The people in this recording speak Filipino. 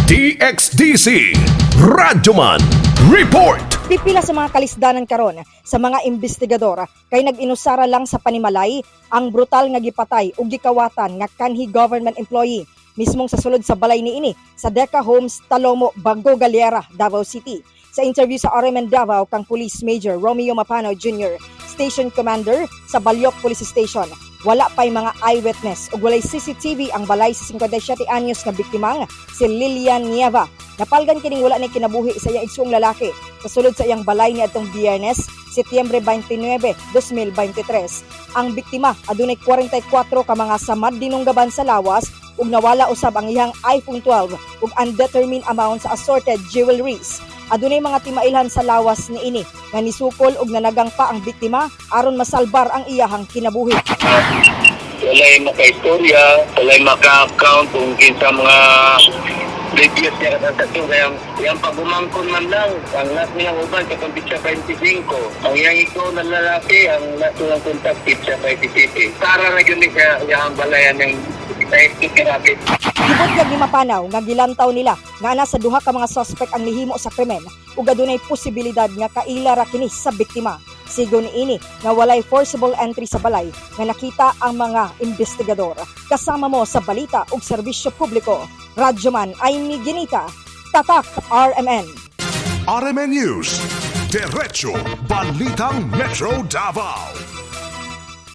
DXDC Radyoman Report. Pipila sa mga kalisdanan karon sa mga investigador kay nag-inusara lang sa panimalay ang brutal nga gipatay ug gikawatan nga kanhi government employee mismong sa sulod sa balay niini sa Deca Homes, Talomo, Bago Galera, Davao City. Sa interview sa RMN Davao kang Police Major Romeo Mapano Jr., Station Commander sa Balyok Police Station, wala pa'y mga eyewitness ug walay CCTV ang balay sa 57 anyos nga biktimang si Lilian Nieva. Napalgan kining wala na kinabuhi sa iyang igsuong lalaki sa sulod sa iyang balay niadtong Biyernes, Setyembre 29, 2023. Ang biktima adunay 44 ka mga samad dinunggaban sa lawas ug nawala usab ang iyang iPhone 12 ug undetermined amount sa assorted jewelries. Adunay mga timailhan sa lawas niini nga nisukol ug nanagang pa ang biktima aron masalbar ang iyahang kinabuhi. Walay maka-istorya, walay maka-account kung kinsa mga previous niya transaksyon. Kaya yung pagumangkon man lang, ang last niyang uban katong pitsa 25. Ang iyang ito na lalaki, ang last niyang contact pitsa 27. Para na yun siya yung balayan ng ikirapit. Gibot nga gimapanaw nga gilantaw nila nga ana sa duha ka mga suspect ang nihimo sa krimen ug adunay posibilidad nga kaila ra kini sa biktima. Sigon niini nga walay forcible entry sa balay nga nakita ang mga investigador. Kasama mo sa balita ug serbisyo publiko. Radyoman ay ni Ginita, Tatak RMN. RMN News, Diretso Balitang Metro Davao.